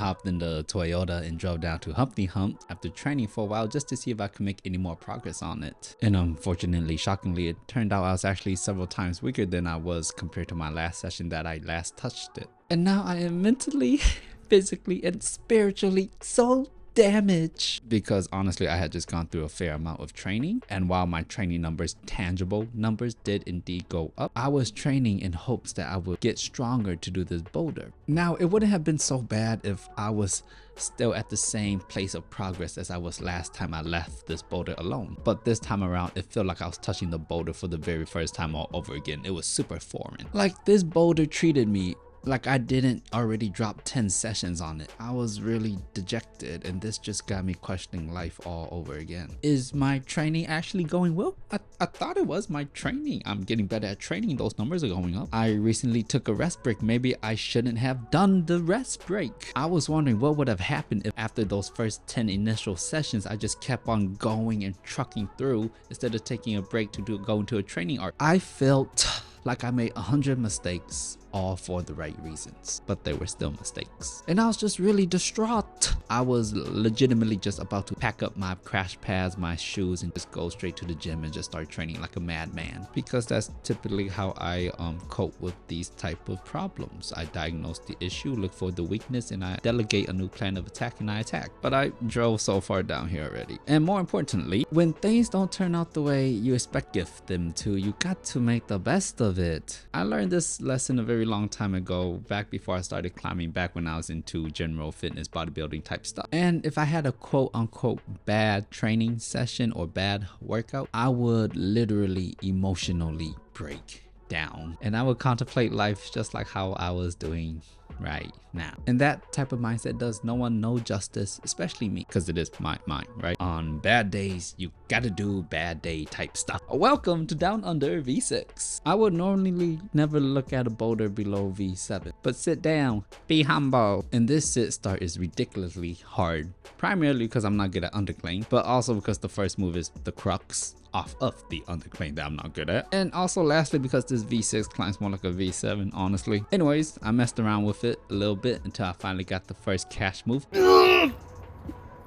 hopped in the Toyota and drove down to Humpty Hump after training for a while just to see if I could make any more progress on it. And unfortunately, shockingly, it turned out I was actually several times weaker than I was compared to my last session that I last touched it. And now I am mentally, physically, and spiritually so damage, because honestly I had just gone through a fair amount of training, and while my training numbers, tangible numbers, did indeed go up, I was training in hopes that I would get stronger to do this boulder. Now it wouldn't have been so bad if I was still at the same place of progress as I was last time I left this boulder alone, but this time around it felt like I was touching the boulder for the very first time all over again. It was super foreign. Like this boulder treated me like I didn't already drop 10 sessions on it. I was really dejected, and this just got me questioning life all over again. Is my training actually going well? I thought it was my training. I'm getting better at training. Those numbers are going up. I recently took a rest break. Maybe I shouldn't have done the rest break. I was wondering what would have happened if after those first 10 initial sessions I just kept on going and trucking through instead of taking a break to go into a training arc. I felt like I made 100 mistakes, all for the right reasons, but they were still mistakes, and I was just really distraught. I was legitimately just about to pack up my crash pads, my shoes, and just go straight to the gym and just start training like a madman, because that's typically how I cope with these type of problems. I diagnose the issue, look for the weakness, and I delegate a new plan of attack, and I attack. But I drove so far down here already, and more importantly, when things don't turn out the way you expect them to, you got to make the best of it. I learned this lesson a very long time ago, back before I started climbing, back when I was into general fitness bodybuilding type stuff. And if I had a quote unquote bad training session or bad workout, I would literally emotionally break down, and I would contemplate life just like how I was doing right now. And that type of mindset does no one no justice, especially me, because it is my mind, right? On bad days, you gotta do bad day type stuff. Welcome to Down Under V6. I would normally never look at a boulder below V7, but sit down, be humble. And this sit start is ridiculously hard, primarily because I'm not good at underclaying, but also because the first move is the crux off of the underclaying that I'm not good at, and also lastly because this V6 climbs more like a V7, honestly. Anyways, I messed around with it a little bit until I finally got the first cash move.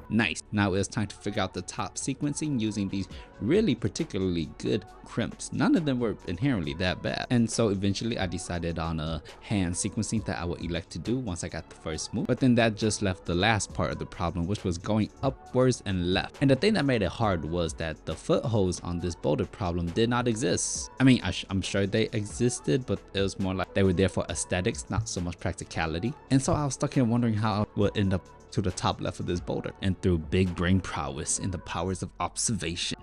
Nice. Now it's time to figure out the top sequencing using these really particularly good crimps. None of them were inherently that bad, and so eventually I decided on a hand sequencing that I would elect to do once I got the first move. But then that just left the last part of the problem, which was going upwards and left. And the thing that made it hard was that the footholds on this boulder problem did not exist. I mean, I'm sure they existed, but it was more like they were there for aesthetics, not so much practicality. And so I was stuck here wondering how I would end up to the top left of this boulder. And through big brain prowess and the powers of observation,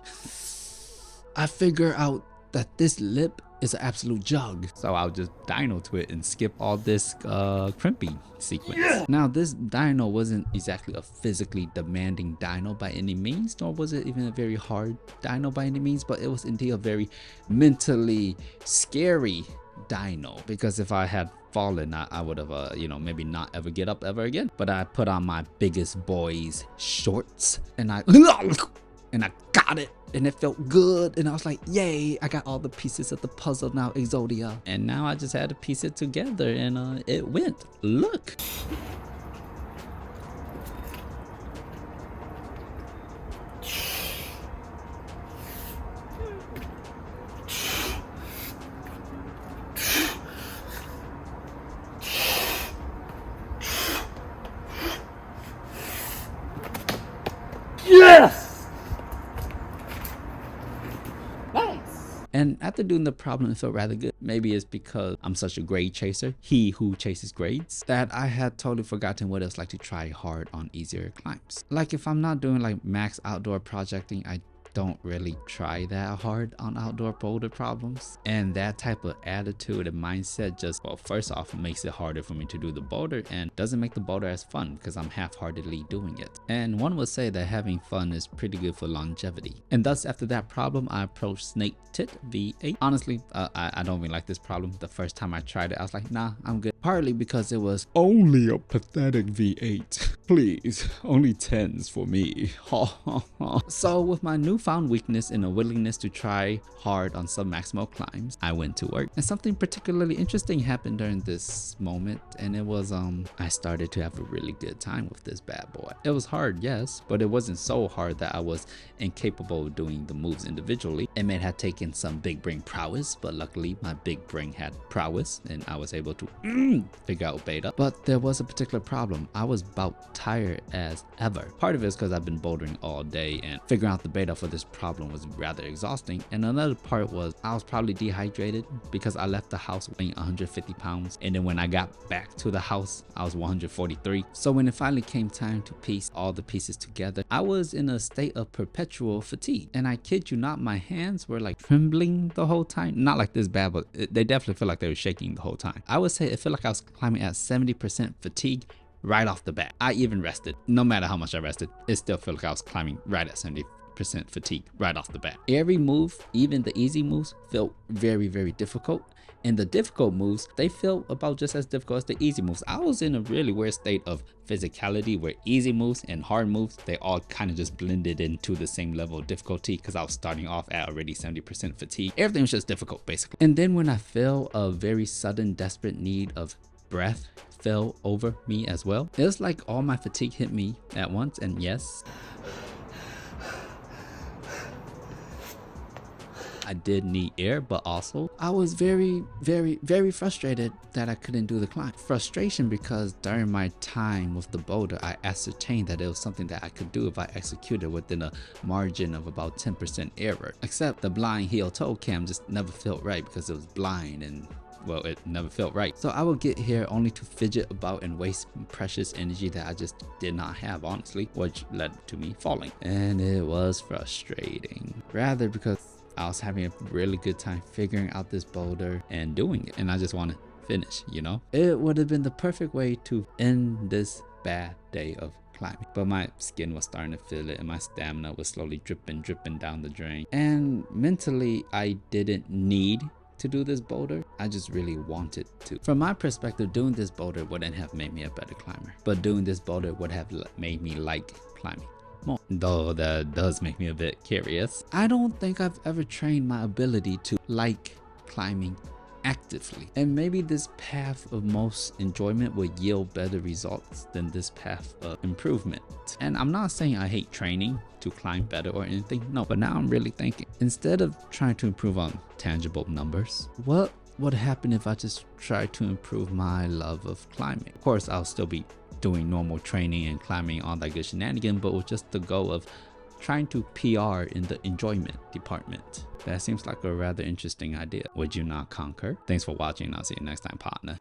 I figure out that this lip is an absolute jug. So I'll just dyno to it and skip all this crimpy sequence. Yeah. Now this dyno wasn't exactly a physically demanding dyno by any means, nor was it even a very hard dyno by any means, but it was indeed a very mentally scary dyno, because if I had fallen, I would have maybe not ever get up ever again. But I put on my biggest boys shorts and I got it, and it felt good, and I was like, yay, I got all the pieces of the puzzle now, Exodia. And now I just had to piece it together, and it went. Look. Yes! Nice! And after doing the problem, it felt rather good. Maybe it's because I'm such a grade chaser, he who chases grades, that I had totally forgotten what it's like to try hard on easier climbs. Like if I'm not doing like max outdoor projecting, I don't really try that hard on outdoor boulder problems. And that type of attitude and mindset just, well, first off, makes it harder for me to do the boulder and doesn't make the boulder as fun because I'm half-heartedly doing it. And one would say that having fun is pretty good for longevity. And thus, after that problem, I approached Snake Tit V8. Honestly, I don't really like this problem. The first time I tried it, I was like, nah, I'm good. Partly because it was only a pathetic V8. Please, only 10s for me. So with my newfound weakness and a willingness to try hard on some maximal climbs, I went to work. And something particularly interesting happened during this moment, and it was I started to have a really good time with this bad boy. It was hard, yes, but it wasn't so hard that I was incapable of doing the moves individually. It may have taken some big brain prowess, but luckily my big brain had prowess and I was able to figure out beta. But there was a particular problem. I was about tired as ever. Part of it is because I've been bouldering all day and figuring out the beta for this problem was rather exhausting. And another part was I was probably dehydrated because I left the house weighing 150 pounds. And then when I got back to the house, I was 143. So when it finally came time to piece all the pieces together, I was in a state of perpetual fatigue. And I kid you not, my hands were like trembling the whole time. Not like this bad, but they definitely feel like they were shaking the whole time. I would say it felt like I was climbing at 70% fatigue right off the bat. I even rested. No matter how much I rested, it still felt like I was climbing right at 70% fatigue right off the bat. Every move, even the easy moves, felt very, very difficult. And the difficult moves, they felt about just as difficult as the easy moves. I was in a really weird state of physicality where easy moves and hard moves, they all kind of just blended into the same level of difficulty because I was starting off at already 70% fatigue. Everything was just difficult, basically. And then when I felt a very sudden, desperate need of breath fell over me as well. It was like all my fatigue hit me at once, and yes, I did need air, but also I was very, very, very frustrated that I couldn't do the climb. Frustration because during my time with the boulder, I ascertained that it was something that I could do if I executed within a margin of about 10% error. Except the blind heel toe cam just never felt right because it was blind and well, it never felt right. So I would get here only to fidget about and waste precious energy that I just did not have, honestly, which led to me falling. And it was frustrating, rather because I was having a really good time figuring out this boulder and doing it, and I just want to finish, you know? It would have been the perfect way to end this bad day of climbing, but my skin was starting to feel it and my stamina was slowly dripping down the drain. And mentally, I didn't need to do this boulder, I just really wanted to. From my perspective, doing this boulder wouldn't have made me a better climber, but doing this boulder would have made me like climbing more. Though that does make me a bit curious. I don't think I've ever trained my ability to like climbing actively, and maybe this path of most enjoyment would yield better results than this path of improvement. And I'm not saying I hate training to climb better or anything, no, but now I'm really thinking, instead of trying to improve on tangible numbers, what would happen if I just tried to improve my love of climbing? Of course, I'll still be doing normal training and climbing, all that good shenanigan, but with just the goal of trying to PR in the enjoyment department. That seems like a rather interesting idea. Would you not concur? Thanks for watching. I'll see you next time, partner.